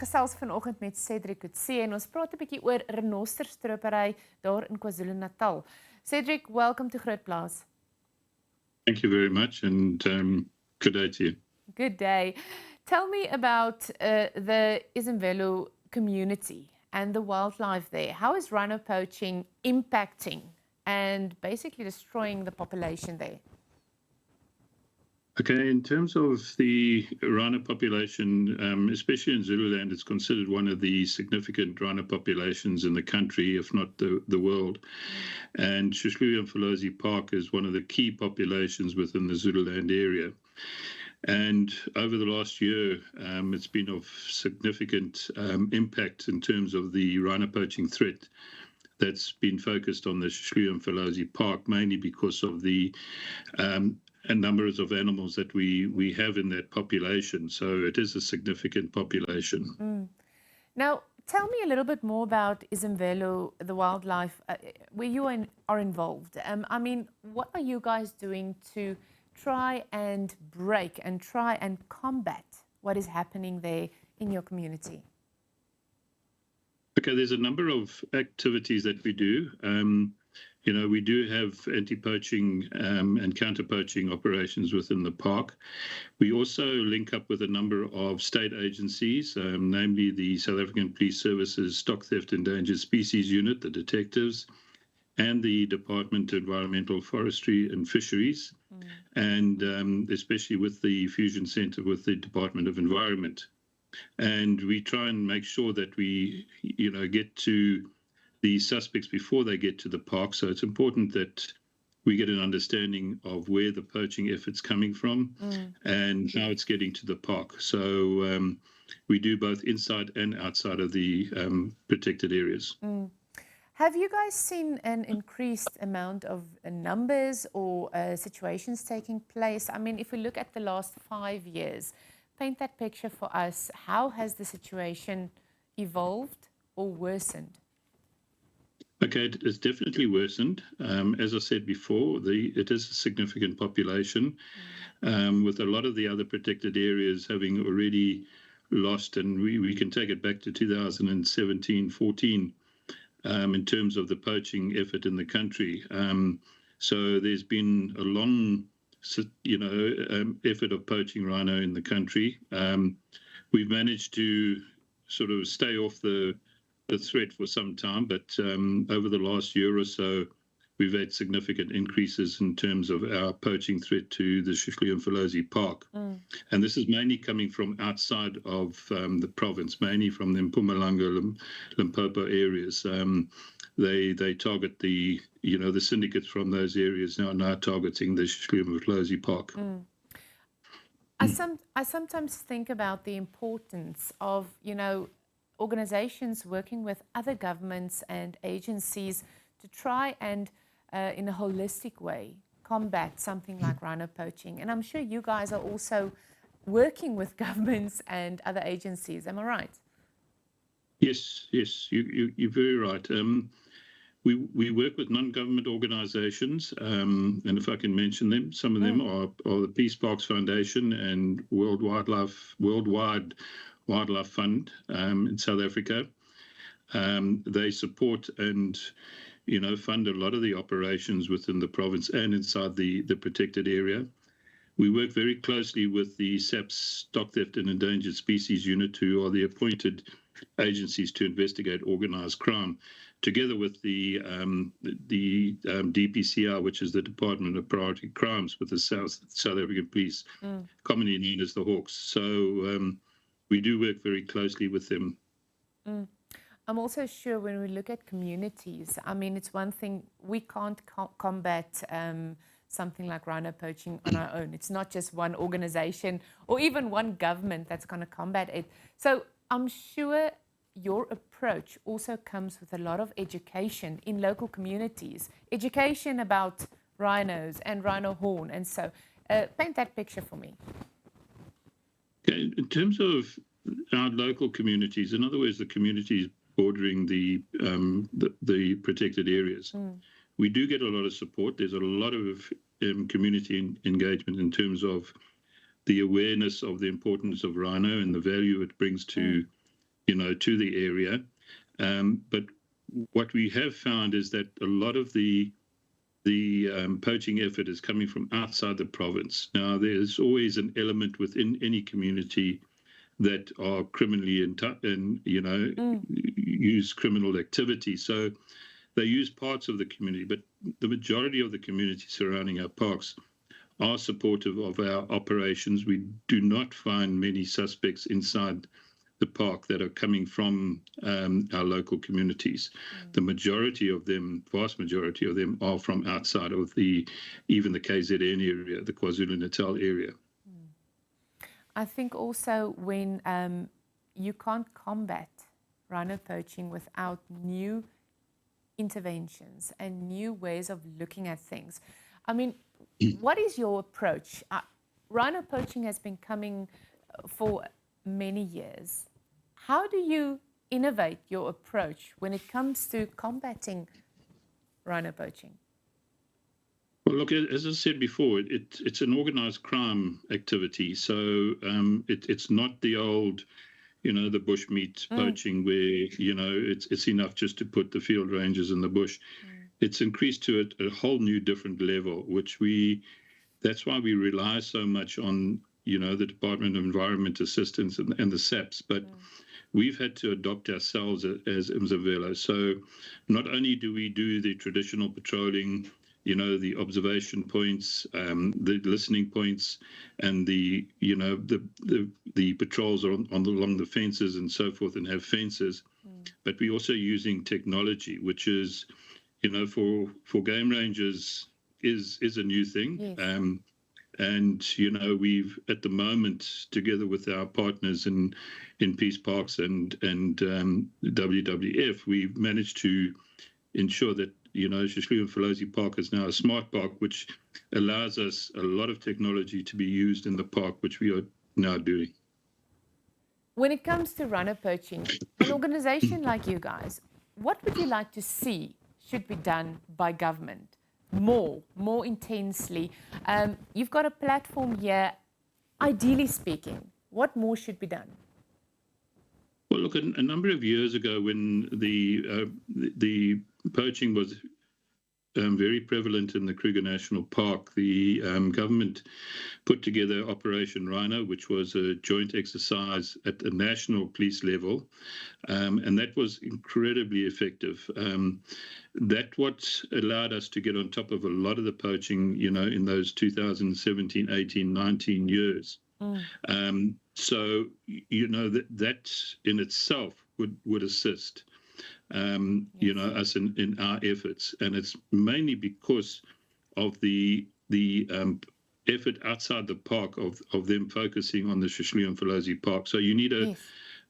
gesels vanoggend met Cedric Coetzee en ons praat 'n bietjie oor Renosterstropery daar in KwaZulu-Natal. Cedric, welcome to GROOTplaas. Thank you very much, and good day to you. Good day. Tell me about the Izimvelo community and the wildlife there. How is rhino poaching impacting and basically destroying the population there? Okay, in terms of the rhino population, especially in Zululand, it's considered one of the significant rhino populations in the country, if not the world. And Shushluya-Mfolozi Park is one of the key populations within the Zululand area. And over the last year, it's been of significant impact in terms of the rhino poaching threat that's been focused on the Shushluya-Mfolozi Park, mainly because of the numbers of animals that we have in that population. So it is a significant population. Now, tell me a little bit more about Izimvelo, the wildlife, where you are involved. I mean, what are you guys doing to try and break and try and combat what is happening there in your community? Okay, there's a number of activities that we do. We do have anti-poaching and counter-poaching operations within the park. We also link up with a number of state agencies, namely the South African Police Service's Stock Theft Endangered Species Unit, the detectives, and the Department of Environmental Forestry and Fisheries, and especially with the Fusion Centre with the Department of Environment. And we try and make sure that we, get to the suspects before they get to the park. So it's important that we get an understanding of where the poaching effort's coming from and how it's getting to the park. So we do both inside and outside of the protected areas. Have you guys seen an increased amount of numbers or situations taking place? I mean, if we look at the last 5 years, paint that picture for us. How has the situation evolved or worsened? Okay, it's definitely worsened. As I said before, it is a significant population, with a lot of the other protected areas having already lost, and we can take it back to 2017-14 in terms of the poaching effort in the country. So there's been a long, effort of poaching rhino in the country. We've managed to sort of stay off the threat for some time, but over the last year or so, we've had significant increases in terms of our poaching threat to the Shushluya-Mfolozi Park. And this is mainly coming from outside of the province, mainly from the Mpumalanga, Limpopo areas. They target the syndicates from those areas now targeting the Shushluya-Mfolozi Park. I sometimes think about the importance of, organizations working with other governments and agencies to try and, in a holistic way, combat something like rhino poaching. And I'm sure you guys are also working with governments and other agencies. Am I right? Yes, you're very right. We work with non-government organizations, and if I can mention them, some of them are the Peace Parks Foundation and Worldwide Wildlife Fund in South Africa. They support and fund a lot of the operations within the province and inside the protected area. We work very closely with the SAP's Stock Theft and Endangered Species Unit, who are the appointed agencies to investigate organized crime, together with the DPCR, which is the Department of Priority Crimes with the South African Police, commonly known as the Hawks. So we do work very closely with them. I'm also sure when we look at communities, I mean, it's one thing, we can't combat something like rhino poaching on our own. It's not just one organization or even one government that's going to combat it. So I'm sure your approach also comes with a lot of education in local communities, education about rhinos and rhino horn. And so paint that picture for me. Okay. In terms of our local communities, in other words, the communities bordering the protected areas, we do get a lot of support. There's a lot of community engagement in terms of the awareness of the importance of rhino and the value it brings to to the area. But what we have found is that a lot of the poaching effort is coming from outside the province. Now, there's always an element within any community that are criminally use criminal activity. So they use parts of the community, but the majority of the community surrounding our parks are supportive of our operations. We do not find many suspects inside the park that are coming from our local communities. The majority of them, vast majority of them, are from outside of even the KZN area, the KwaZulu-Natal area. I think also when you can't combat rhino poaching without new interventions and new ways of looking at things. I mean, what is your approach? Rhino poaching has been coming for many years. How do you innovate your approach when it comes to combating rhino poaching? Well, look, as I said before, it's an organized crime activity. So it's not the old, the bushmeat poaching where, it's enough just to put the field rangers in the bush. It's increased to a whole new different level, that's why we rely so much on, the Department of Environment Assistance and the SAPs. But we've had to adopt ourselves as Mzavelo. So not only do we do the traditional patrolling, the observation points, the listening points, and the patrols are along the fences and so forth, and have fences. But we're also using technology, which is, for game rangers is a new thing. Yes. And, we've, at the moment, together with our partners in Peace Parks and WWF, we've managed to ensure that, Gesels Park is now a smart park, which allows us a lot of technology to be used in the park, which we are now doing. When it comes to rhino poaching, an organization like you guys, what would you like to see should be done by government more intensely? You've got a platform here. Ideally speaking, what more should be done? Well, look, a number of years ago, when the poaching was very prevalent in the Kruger National Park, the government put together Operation Rhino, which was a joint exercise at the national police level, and that was incredibly effective. That what allowed us to get on top of a lot of the poaching, in those 2017, 18, 19 years. So, that in itself would assist, us in our efforts. And it's mainly because of the effort outside the park of them focusing on the Gesels Park. So you need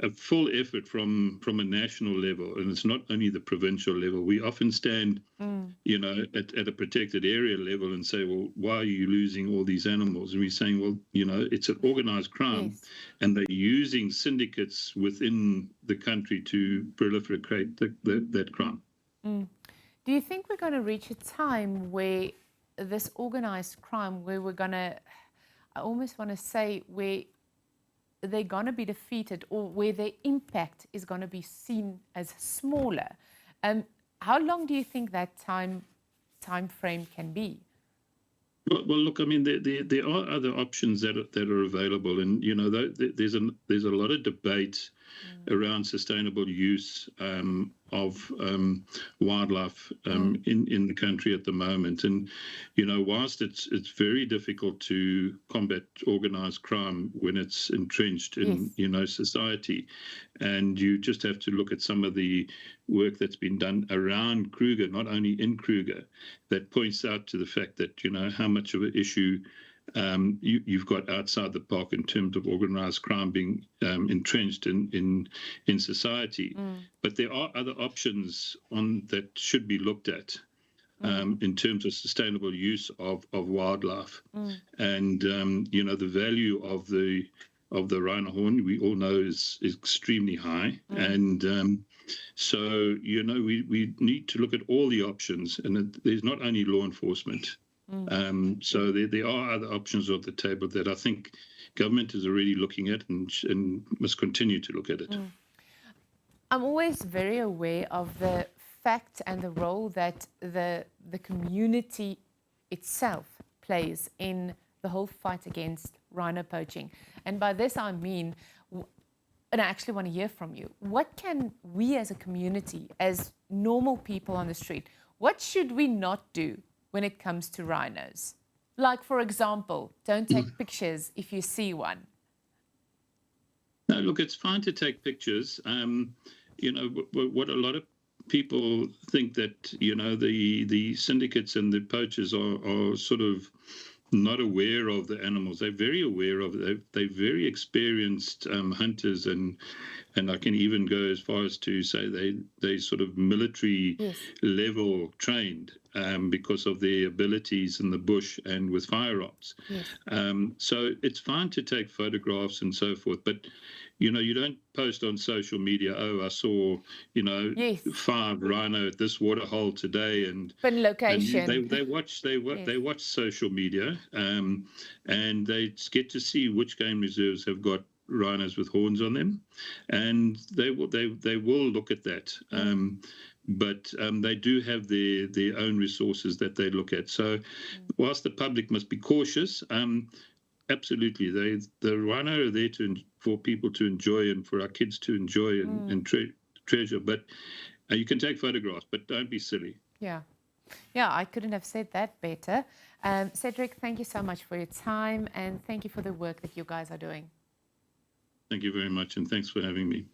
a full effort from a national level, and it's not only the provincial level. We often stand, at a protected area level and say, well, why are you losing all these animals? And we're saying, well, it's an organized crime, and they're using syndicates within the country to proliferate that crime. Do you think we're going to reach a time where this organized crime, where we're going to, I almost want to say, where they're going to be defeated, or where their impact is going to be seen as smaller? How long do you think that time frame can be? Well, look, I mean, there are other options that are available, and there's a lot of debate around sustainable use of wildlife in the country at the moment. And whilst it's very difficult to combat organized crime when it's entrenched in society, and you just have to look at some of the work that's been done around Kruger, not only in Kruger, that points out to the fact that how much of an issue you've got outside the park in terms of organized crime being entrenched in society. But there are other options that should be looked at in terms of sustainable use of wildlife. And the value of the rhino horn, we all know, is extremely high. And so we need to look at all the options, and there's not only law enforcement. So there are other options on the table that I think government is already looking at and must continue to look at it. I'm always very aware of the fact and the role that the community itself plays in the whole fight against rhino poaching. And by this I mean, and I actually want to hear from you, what can we as a community, as normal people on the street, what should we not do when it comes to rhinos? Like, for example, don't take pictures if you see one. No, look, it's fine to take pictures. You know, what a lot of people think that, you know, the syndicates and the poachers are sort of not aware of the animals. They're very aware of it. They're very experienced hunters, and I can even go as far as to say they sort of military level trained because of their abilities in the bush and with firearms. So it's fine to take photographs and so forth, but you know, you don't post on social media, oh, I saw, you know, 5 rhino at this waterhole today, and location. And they watch social media, and they get to see which game reserves have got rhinos with horns on them, and they will look at that. But they do have their own resources that they look at. So, whilst the public must be cautious, absolutely, the rhino are there for people to enjoy and for our kids to enjoy and treasure. But you can take photographs, but don't be silly. Yeah, I couldn't have said that better. Cedric, thank you so much for your time, and thank you for the work that you guys are doing. Thank you very much, and thanks for having me.